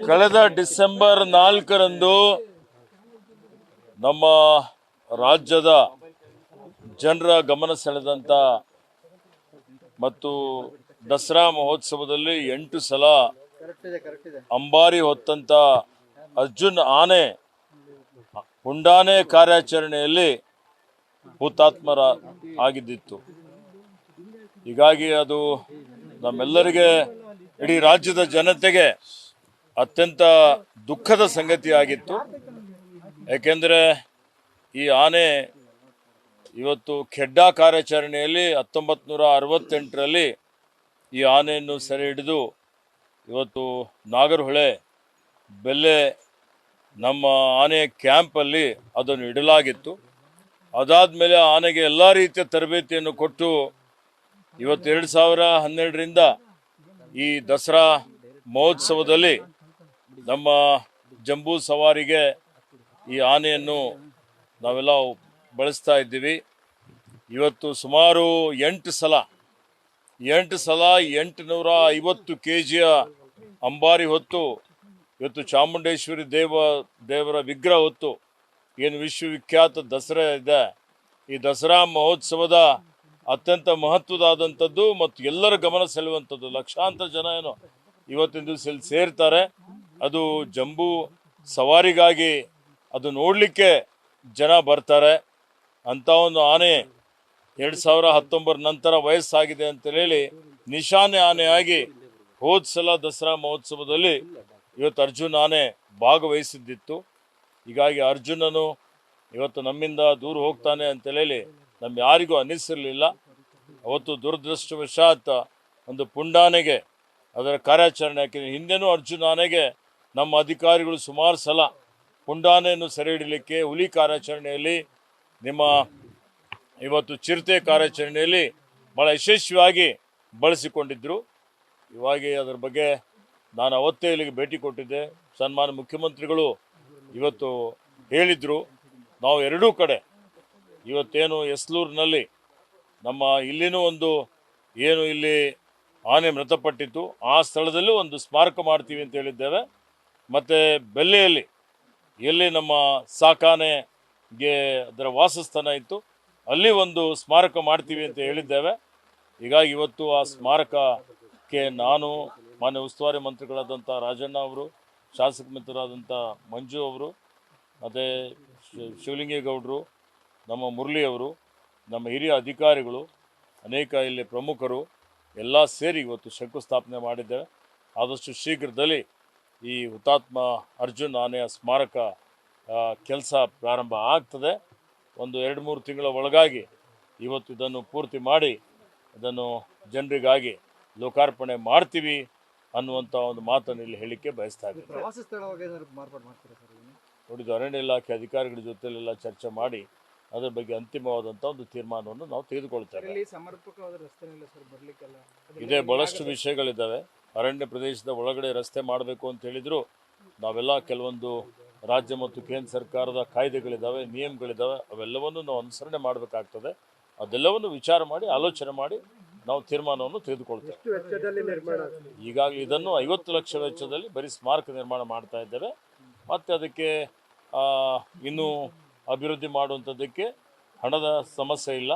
ಕಳೆದ ಡಿಸೆಂಬರ್ 4ರಂದು ನಮ್ಮ ರಾಜ್ಯದ ಜನರ ಗಮನ ಸೆಳೆದಂತ ಮತ್ತು ದಸರಾ ಮಹೋತ್ಸವದಲ್ಲಿ 8 ಸಲ ಅಂಬಾರಿ ಹೊತ್ತಂತ ಅರ್ಜುನ್ ಆನೆ ಪುಂಡಾನೆ ಕಾರ್ಯಾಚರಣೆಯಲ್ಲಿ ಹುತಾತ್ಮರ ಆಗಿದ್ದಿತ್ತು. ಹೀಗಾಗಿ ಅದು ನಮ್ಮೆಲ್ಲರಿಗೆ, ಇಡೀ ರಾಜ್ಯದ ಜನತೆಗೆ ಅತ್ಯಂತ ದುಃಖದ ಸಂಗತಿಯಾಗಿತ್ತು. ಯಾಕೆಂದರೆ ಈ ಆನೆ ಇವತ್ತು ಖೆಡ್ಡಾ ಕಾರ್ಯಾಚರಣೆಯಲ್ಲಿ 1968ರಲ್ಲಿ ಈ ಆನೆಯನ್ನು ಸೆರೆ ಹಿಡಿದು ಇವತ್ತು ನಾಗರಹೊಳೆ ಬೆಲ್ಲೆ ನಮ್ಮ ಆನೆ ಕ್ಯಾಂಪಲ್ಲಿ ಅದನ್ನು ಇಡಲಾಗಿತ್ತು. ಅದಾದಮೇಲೆ ಆನೆಗೆ ಎಲ್ಲ ರೀತಿಯ ತರಬೇತಿಯನ್ನು ಕೊಟ್ಟು ಇವತ್ತು 2012ರಿಂದ ಈ ದಸರಾ ಮಹೋತ್ಸವದಲ್ಲಿ ನಮ್ಮ ಜಂಬೂ ಸವಾರಿಗೆ ಈ ಆನೆಯನ್ನು ನಾವೆಲ್ಲ ಬಳಸ್ತಾ ಇದ್ದೀವಿ. ಇವತ್ತು ಸುಮಾರು 8 ಸಲ 850 kgಯ ಅಂಬಾರಿ ಹೊತ್ತು ಇವತ್ತು ಚಾಮುಂಡೇಶ್ವರಿ ದೇವರ ವಿಗ್ರಹ ಹೊತ್ತು ಏನು ವಿಶ್ವವಿಖ್ಯಾತ ದಸರಾ ಇದೆ, ಈ ದಸರಾ ಮಹೋತ್ಸವದ ಅತ್ಯಂತ ಮಹತ್ವದಾದಂಥದ್ದು ಮತ್ತು ಎಲ್ಲರ ಗಮನ ಸೆಳೆಯುವಂಥದ್ದು. ಲಕ್ಷಾಂತರ ಜನ ಏನು ಇವತ್ತಿನ ದಿವಸ ಇಲ್ಲಿ ಸೇರ್ತಾರೆ. ಅದು ಜಂಬೂ ಸವಾರಿಗಾಗಿ ಅದು ನೋಡಲಿಕ್ಕೆ ಜನ ಬರ್ತಾರೆ. ಅಂಥ ಒಂದು ಆನೆ 2019 ನಂತರ ವಯಸ್ಸಾಗಿದೆ ಅಂತ ಹೇಳಿ ನಿಶಾನೆ ಆನೆಯಾಗಿ ಹೋದ ಸಲ ದಸರಾ ಮಹೋತ್ಸವದಲ್ಲಿ ಇವತ್ತು ಅರ್ಜುನ್ ಆನೆ ಭಾಗವಹಿಸಿದ್ದಿತ್ತು. ಹೀಗಾಗಿ ಅರ್ಜುನನು ಇವತ್ತು ನಮ್ಮಿಂದ ದೂರ ಹೋಗ್ತಾನೆ ಅಂತೇಳಿ ನಮ್ಮ ಯಾರಿಗೂ ಅನ್ನಿಸಿರಲಿಲ್ಲ. ಅವತ್ತು ದುರದೃಷ್ಟವಶಾತ್ ಒಂದು ಪುಂಡಾನೆಗೆ ಅದರ ಕಾರ್ಯಾಚರಣೆ, ಯಾಕೆಂದರೆ ಹಿಂದೆನೂ ಅರ್ಜುನ್ ಆನೆಗೆ ನಮ್ಮ ಅಧಿಕಾರಿಗಳು ಸುಮಾರು ಸಲ ಪುಂಡಾನೆಯನ್ನು ಸೆರೆ ಹಿಡಲಿಕ್ಕೆ ಹುಲಿ ಕಾರ್ಯಾಚರಣೆಯಲ್ಲಿ, ನಿಮ್ಮ ಇವತ್ತು ಚಿರತೆ ಕಾರ್ಯಾಚರಣೆಯಲ್ಲಿ ಭಾಳ ಯಶಸ್ವಿಯಾಗಿ ಬಳಸಿಕೊಂಡಿದ್ದರು. ಇವಾಗ ಅದರ ಬಗ್ಗೆ ನಾನು ಅವತ್ತೇ ಇಲ್ಲಿಗೆ ಭೇಟಿ ಕೊಟ್ಟಿದ್ದೆ. ಸನ್ಮಾನ್ಯ ಮುಖ್ಯಮಂತ್ರಿಗಳು ಇವತ್ತು ಹೇಳಿದರು, ನಾವು ಎರಡೂ ಕಡೆ ಇವತ್ತೇನು ಎಸ್ಲೂರಿನಲ್ಲಿ ನಮ್ಮ ಇಲ್ಲಿನೂ ಒಂದು ಏನು ಇಲ್ಲಿ ಆನೆ ಮೃತಪಟ್ಟಿತ್ತು, ಆ ಸ್ಥಳದಲ್ಲೂ ಒಂದು ಸ್ಮಾರಕ ಮಾಡ್ತೀವಿ ಅಂತ ಹೇಳಿದ್ದೇವೆ. ಮತ್ತು ಬೆಲ್ಲೆಯಲ್ಲಿ ಎಲ್ಲಿ ನಮ್ಮ ಸಾಕಾನೆಗೆ ಅದರ ವಾಸಸ್ಥಾನ ಇತ್ತು, ಅಲ್ಲಿ ಒಂದು ಸ್ಮಾರಕ ಮಾಡ್ತೀವಿ ಅಂತ ಹೇಳಿದ್ದೇವೆ. ಹೀಗಾಗಿ ಇವತ್ತು ಆ ಸ್ಮಾರಕಕ್ಕೆ ನಾನು ಮಾನ್ಯ ಉಸ್ತುವಾರಿ ಮಂತ್ರಿಗಳಾದಂಥ ರಾಜಣ್ಣ ಅವರು, ಶಾಸಕ ಮಿತ್ರರಾದಂಥ ಮಂಜು ಅವರು, ಮತ್ತು ಶಿವಲಿಂಗೇಗೌಡರು, ನಮ್ಮ ಮುರಳಿಯವರು, ನಮ್ಮ ಹಿರಿಯ ಅಧಿಕಾರಿಗಳು, ಅನೇಕ ಇಲ್ಲಿ ಪ್ರಮುಖರು ಎಲ್ಲ ಸೇರಿ ಇವತ್ತು ಶಂಕುಸ್ಥಾಪನೆ ಮಾಡಿದ್ದೇವೆ. ಆದಷ್ಟು ಶೀಘ್ರದಲ್ಲಿ ಈ ಹುತಾತ್ಮ ಅರ್ಜುನ್ ಆನೆಯ ಸ್ಮಾರಕ ಕೆಲಸ ಪ್ರಾರಂಭ ಆಗ್ತದೆ. ಒಂದು 2-3 ತಿಂಗಳ ಒಳಗಾಗಿ ಇವತ್ತು ಇದನ್ನು ಪೂರ್ತಿ ಮಾಡಿ ಇದನ್ನು ಜನರಿಗಾಗಿ ಲೋಕಾರ್ಪಣೆ ಮಾಡ್ತೀವಿ ಅನ್ನುವಂಥ ಒಂದು ಮಾತನ್ನು ಇಲ್ಲಿ ಹೇಳಲಿಕ್ಕೆ ಬಯಸ್ತಾ ಇದ್ದೀನಿ. ನೋಡಿದ್ದು ಅರಣ್ಯ ಇಲಾಖೆ ಅಧಿಕಾರಿಗಳ ಜೊತೆಲೆಲ್ಲ ಚರ್ಚೆ ಮಾಡಿ ಅದರ ಬಗ್ಗೆ ಅಂತಿಮವಾದಂಥ ಒಂದು ತೀರ್ಮಾನವನ್ನು ನಾವು ತೆಗೆದುಕೊಳ್ತೇವೆ. ಇದೇ ಬಹಳಷ್ಟು ವಿಷಯಗಳಿದ್ದಾವೆ. ಅರಣ್ಯ ಪ್ರದೇಶದ ಒಳಗಡೆ ರಸ್ತೆ ಮಾಡಬೇಕು ಅಂತ ಹೇಳಿದ್ರು, ನಾವೆಲ್ಲ ಕೆಲವೊಂದು ರಾಜ್ಯ ಮತ್ತು ಕೇಂದ್ರ ಸರ್ಕಾರದ ಕಾಯ್ದೆಗಳಿದ್ದಾವೆ, ನಿಯಮಗಳಿದ್ದಾವೆ, ಅವೆಲ್ಲವನ್ನು ನಾವು ಅನುಸರಣೆ ಮಾಡಬೇಕಾಗ್ತದೆ. ಅದೆಲ್ಲವನ್ನು ವಿಚಾರ ಮಾಡಿ ಆಲೋಚನೆ ಮಾಡಿ ನಾವು ತೀರ್ಮಾನವನ್ನು ತೆಗೆದುಕೊಳ್ತೇವೆ. ಈಗಾಗಲೇ ಇದನ್ನು 50 ಲಕ್ಷ ವೆಚ್ಚದಲ್ಲಿ ಬರೀ ಸ್ಮಾರಕ ನಿರ್ಮಾಣ ಮಾಡ್ತಾ ಇದ್ದೇವೆ. ಮತ್ತು ಅದಕ್ಕೆ ಇನ್ನೂ ಅಭಿವೃದ್ಧಿ ಮಾಡುವಂಥದ್ದಕ್ಕೆ ಹಣದ ಸಮಸ್ಯೆ ಇಲ್ಲ.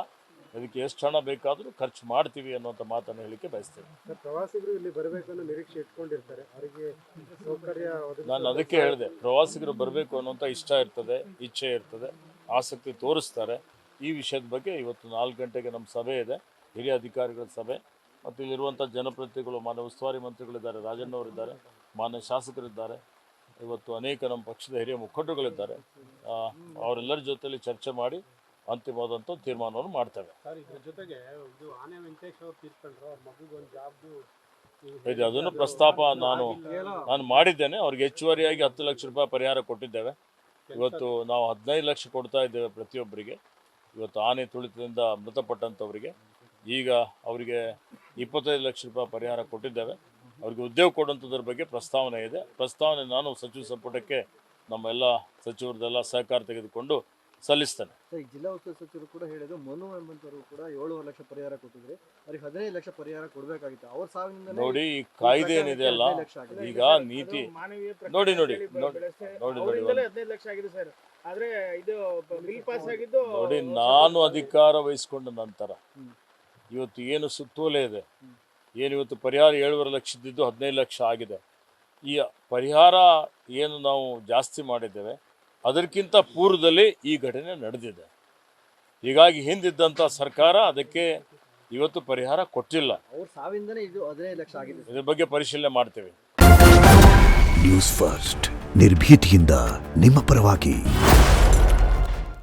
ಅದಕ್ಕೆ ಎಷ್ಟು ಹಣ ಬೇಕಾದರೂ ಖರ್ಚು ಮಾಡ್ತೀವಿ ಅನ್ನುವಂಥ ಮಾತನ್ನು ಹೇಳಲಿಕ್ಕೆ ಬಯಸ್ತೇವೆ. ಪ್ರವಾಸಿಗರು ಇಲ್ಲಿ ಬರಬೇಕು ಅನ್ನೋ ನಿರೀಕ್ಷೆ ಇಟ್ಕೊಂಡಿರ್ತಾರೆ, ಅವರಿಗೆ ಸೌಕರ್ಯ. ನಾನು ಅದಕ್ಕೆ ಹೇಳಿದೆ, ಪ್ರವಾಸಿಗರು ಬರಬೇಕು ಅನ್ನುವಂಥ ಇಚ್ಛೆ ಇರ್ತದೆ, ಆಸಕ್ತಿ ತೋರಿಸ್ತಾರೆ. ಈ ವಿಷಯದ ಬಗ್ಗೆ ಇವತ್ತು 4 ಗಂಟೆಗೆ ನಮ್ಮ ಸಭೆ ಇದೆ, ಹಿರಿಯ ಅಧಿಕಾರಿಗಳ ಸಭೆ. ಮತ್ತು ಇಲ್ಲಿರುವಂಥ ಜನಪ್ರತಿನಿಧಿಗಳು, ಮಾನ್ಯ ಉಸ್ತುವಾರಿ ಮಂತ್ರಿಗಳಿದ್ದಾರೆ, ರಾಜಣ್ಣವರಿದ್ದಾರೆ, ಮಾನ್ಯ ಶಾಸಕರಿದ್ದಾರೆ, ಇವತ್ತು ಅನೇಕ ನಮ್ಮ ಪಕ್ಷದ ಹಿರಿಯ ಮುಖಂಡರುಗಳಿದ್ದಾರೆ. ಅವರೆಲ್ಲರ ಜೊತೆಯಲ್ಲಿ ಚರ್ಚೆ ಮಾಡಿ ಅಂತಿಮವಾದಂಥ ತೀರ್ಮಾನವನ್ನು ಮಾಡ್ತೇವೆ. ಅದನ್ನು ಪ್ರಸ್ತಾಪ ನಾನು ಮಾಡಿದ್ದೇನೆ. ಅವ್ರಿಗೆ ಹೆಚ್ಚುವರಿಯಾಗಿ 10 ಲಕ್ಷ ರೂಪಾಯಿ ಪರಿಹಾರ ಕೊಟ್ಟಿದ್ದೇವೆ. ಇವತ್ತು ನಾವು 15 ಲಕ್ಷ ಕೊಡ್ತಾ ಇದ್ದೇವೆ ಪ್ರತಿಯೊಬ್ಬರಿಗೆ. ಇವತ್ತು ಆನೆ ತುಳಿತದಿಂದ ಮೃತಪಟ್ಟಂಥವರಿಗೆ ಈಗ ಅವರಿಗೆ 25 ಲಕ್ಷ ರೂಪಾಯಿ ಪರಿಹಾರ ಕೊಟ್ಟಿದ್ದೇವೆ. ಅವ್ರಿಗೆ ಉದ್ಯೋಗ ಕೊಡುವಂಥದ್ರ ಬಗ್ಗೆ ಪ್ರಸ್ತಾವನೆ ಇದೆ. ಪ್ರಸ್ತಾವನೆ ನಾನು ಸಚಿವ ಸಂಪುಟಕ್ಕೆ ನಮ್ಮ ಎಲ್ಲ ಸಚಿವರದೆಲ್ಲ ಸಹಕಾರ ತೆಗೆದುಕೊಂಡು ಸಲ್ಲಿಸ್ತೇನೆ. ಸರ್, ಈಗ ಜಿಲ್ಲಾ ಉಸ್ತುವಾರಿ ಸಚಿವರು ಕೂಡ ಹೇಳಿದ್ರು, ಮನು ಎಂಬಂತವರು ಕೂಡ 7.5 ಲಕ್ಷ ಪರಿಹಾರ ಕೊಟ್ಟಿದ್ರೆ ಅವ್ರಿಗೆ 15 ಲಕ್ಷ ಪರಿಹಾರ ಕೊಡಬೇಕಾಗಿತ್ತು. ಅವ್ರ ಸಾವಿನಿಂದ ನೋಡಿ, ಈ ಕಾಯ್ದೆ ಏನಿದೆ ಅಲ್ಲ, ಈಗ ನೀತಿ ನೋಡಿ ನೋಡಿ ನೋಡಿ ನೋಡಿ ನೋಡಿ 15 ಲಕ್ಷ ಆಗಿದೆ ಸರ್. ಆದ್ರೆ ಇದು ಬಿಲ್ ಪಾಸ್ ಆಗಿದ್ದು ನೋಡಿ, ನಾನು ಅಧಿಕಾರ ವಹಿಸ್ಕೊಂಡ ನಂತರ ಇವತ್ತು ಏನು ಸುತ್ತೋಲೆ ಇದೆ, ಏನು ಇವತ್ತು ಪರಿಹಾರ 7.5 ಲಕ್ಷದಿದ್ದು 15 ಲಕ್ಷ ಆಗಿದೆ. ಈ ಪರಿಹಾರ ಏನು ನಾವು ಜಾಸ್ತಿ ಮಾಡಿದ್ದೇವೆ, ಅದಕ್ಕಿಂತ ಪೂರ್ವದಲ್ಲಿ ಈ ಘಟನೆ ನಡೆದಿದೆ. ಹೀಗಾಗಿ ಹಿಂದಿದ್ದಂಥ ಸರ್ಕಾರ ಅದಕ್ಕೆ ಇವತ್ತು ಪರಿಹಾರ ಕೊಟ್ಟಿಲ್ಲ. ಅವ್ರ ಸಾವಿಂದನೇ ಇದು 15 ಲಕ್ಷ ಆಗಿದೆ. ಇದ್ರ ಬಗ್ಗೆ ಪರಿಶೀಲನೆ ಮಾಡ್ತೇವೆ. ನ್ಯೂಸ್ ಫಸ್ಟ್, ನಿರ್ಭೀತಿಯಿಂದ ನಿಮ್ಮ ಪರವಾಗಿ.